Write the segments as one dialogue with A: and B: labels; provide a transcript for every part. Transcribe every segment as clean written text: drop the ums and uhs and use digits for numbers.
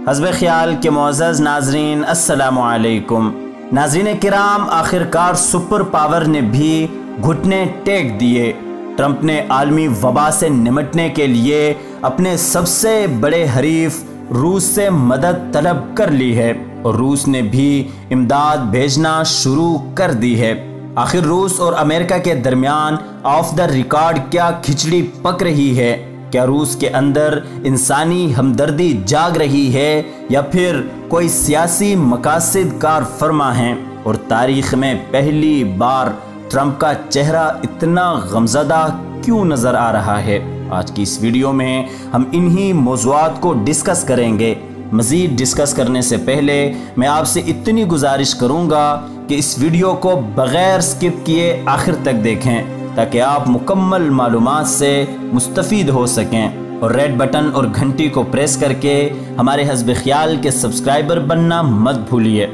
A: حسب خیال کے معزز ناظرین السلام علیکم۔ ناظرین کرام، آخرکار سپر پاور نے بھی گھٹنے ٹیک دیے۔ ٹرمپ نے عالمی وبا سے نمٹنے کے لیے اپنے سب سے بڑے حریف روس سے مدد طلب کر لی ہے اور روس نے بھی امداد بھیجنا شروع کر دی ہے۔ آخر روس اور امریکہ کے درمیان آف دا ریکارڈ کیا کھچڑی پک رہی ہے؟ کیا روس کے اندر انسانی ہمدردی جاگ رہی ہے یا پھر کوئی سیاسی مقاصد کار فرما ہیں؟ اور تاریخ میں پہلی بار ٹرمپ کا چہرہ اتنا غمزدہ کیوں نظر آ رہا ہے؟ آج کی اس ویڈیو میں ہم انہی موضوعات کو ڈسکس کریں گے۔ مزید ڈسکس کرنے سے پہلے میں آپ سے اتنی گزارش کروں گا کہ اس ویڈیو کو بغیر سکپ کیے آخر تک دیکھیں تاکہ آپ مکمل معلومات سے مستفید ہو سکیں، اور ریڈ بٹن اور گھنٹی کو پریس کر کے ہمارے حسب خیال کے سبسکرائبر بننا مت بھولیے۔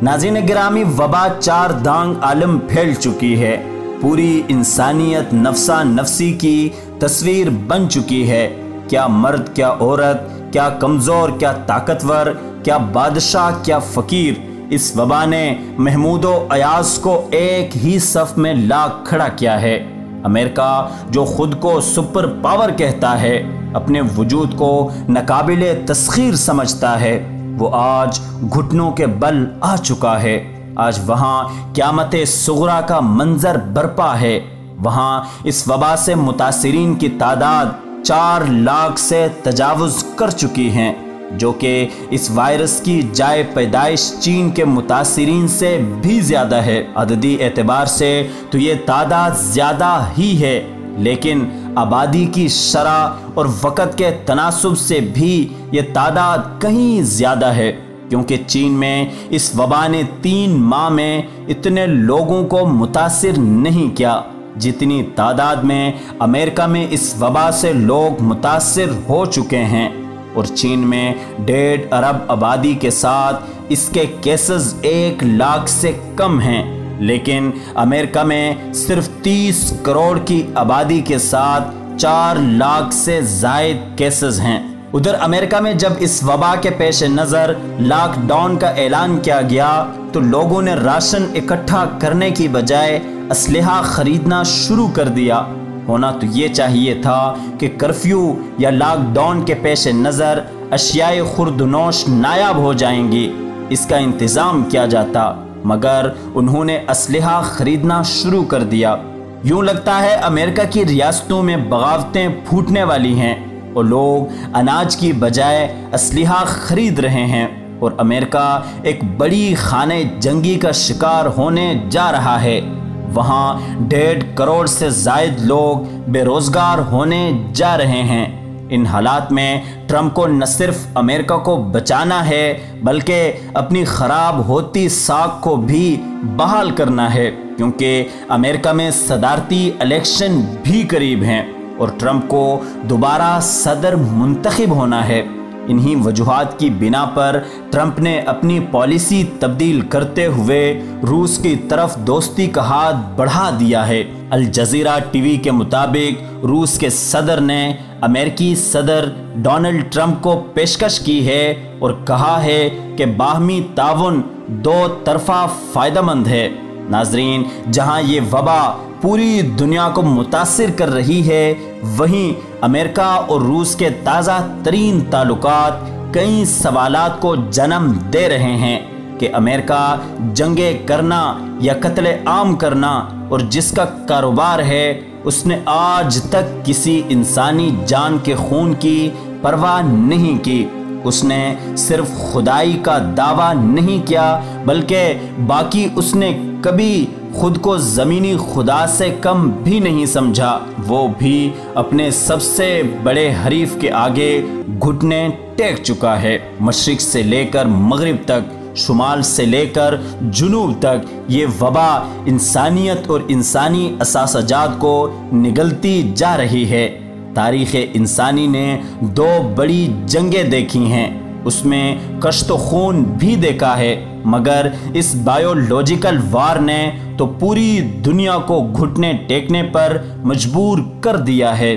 A: ناظرین گرامی، وبا چار دانگ عالم پھیل چکی ہے۔ پوری انسانیت نفسا نفسی کی تصویر بن چکی ہے۔ کیا مرد، کیا عورت، کیا کمزور، کیا طاقتور، کیا بادشاہ، کیا فقیر، اس وبا نے محمود و ایاز کو ایک ہی صف میں لا کھڑا کیا ہے۔ امریکہ جو خود کو سپر پاور کہتا ہے، اپنے وجود کو ناقابل تسخیر سمجھتا ہے، وہ آج گھٹنوں کے بل آ چکا ہے۔ آج وہاں قیامت صغریٰ کا منظر برپا ہے۔ وہاں اس وبا سے متاثرین کی تعداد 4 لاکھ سے تجاوز کر چکی ہیں، جو کہ اس وائرس کی جائے پیدائش چین کے متاثرین سے بھی زیادہ ہے۔ عددی اعتبار سے تو یہ تعداد زیادہ ہی ہے، لیکن آبادی کی شرح اور وقت کے تناسب سے بھی یہ تعداد کہیں زیادہ ہے، کیونکہ چین میں اس وبا نے 3 ماہ میں اتنے لوگوں کو متاثر نہیں کیا جتنی تعداد میں امریکہ میں اس وبا سے لوگ متاثر ہو چکے ہیں، اور چین میں 1.5 ارب آبادی کے ساتھ اس کے کیسز 1 لاکھ سے کم ہیں، لیکن امریکہ میں صرف 30 کروڑ کی آبادی کے ساتھ 4 لاکھ سے زائد کیسز ہیں۔ ادھر امریکہ میں جب اس وبا کے پیش نظر لاک ڈاؤن کا اعلان کیا گیا تو لوگوں نے راشن اکٹھا کرنے کی بجائے اسلحہ خریدنا شروع کر دیا۔ ہونا تو یہ چاہیے تھا کہ کرفیو یا لاک ڈاؤن کے پیش نظر اشیاء خوردنوش نایاب ہو جائیں گی، اس کا انتظام کیا جاتا، مگر انہوں نے اسلحہ خریدنا شروع کر دیا۔ یوں لگتا ہے امریکہ کی ریاستوں میں بغاوتیں پھوٹنے والی ہیں اور لوگ اناج کی بجائے اسلحہ خرید رہے ہیں، اور امریکہ ایک بڑی خانہ جنگی کا شکار ہونے جا رہا ہے۔ وہاں 1.5 کروڑ سے زائد لوگ بے روزگار ہونے جا رہے ہیں۔ ان حالات میں ٹرمپ کو نہ صرف امریکہ کو بچانا ہے بلکہ اپنی خراب ہوتی ساکھ کو بھی بحال کرنا ہے، کیونکہ امریکہ میں صدارتی الیکشن بھی قریب ہیں اور ٹرمپ کو دوبارہ صدر منتخب ہونا ہے۔ انہی وجوہات کی بنا پر ٹرمپ نے اپنی پالیسی تبدیل کرتے ہوئے روس کی طرف دوستی کا ہاتھ بڑھا دیا ہے۔ الجزیرہ ٹی وی کے مطابق روس کے صدر نے امریکی صدر ڈونلڈ ٹرمپ کو پیشکش کی ہے اور کہا ہے کہ باہمی تعاون 2 طرفہ فائدہ مند ہے۔ ناظرین، جہاں یہ وبا پوری دنیا کو متاثر کر رہی ہے، وہیں امریکہ اور روس کے تازہ ترین تعلقات کئی سوالات کو جنم دے رہے ہیں کہ امریکہ جنگیں کرنا یا قتل عام کرنا اور جس کا کاروبار ہے، اس نے آج تک کسی انسانی جان کے خون کی پرواہ نہیں کی۔ اس نے صرف خدائی کا دعویٰ نہیں کیا بلکہ باقی اس نے کبھی خود کو زمینی خدا سے کم بھی نہیں سمجھا، وہ بھی اپنے سب سے بڑے حریف کے آگے گھٹنے ٹیک چکا ہے۔ مشرق سے لے کر مغرب تک، شمال سے لے کر جنوب تک یہ وبا انسانیت اور انسانی اثاثہ جات کو نگلتی جا رہی ہے۔ تاریخ انسانی نے 2 بڑی جنگیں دیکھی ہیں، اس میں کشت و خون بھی دیکھا ہے، مگر اس بایولوجیکل وار نے تو پوری دنیا کو گھٹنے ٹیکنے پر مجبور کر دیا ہے۔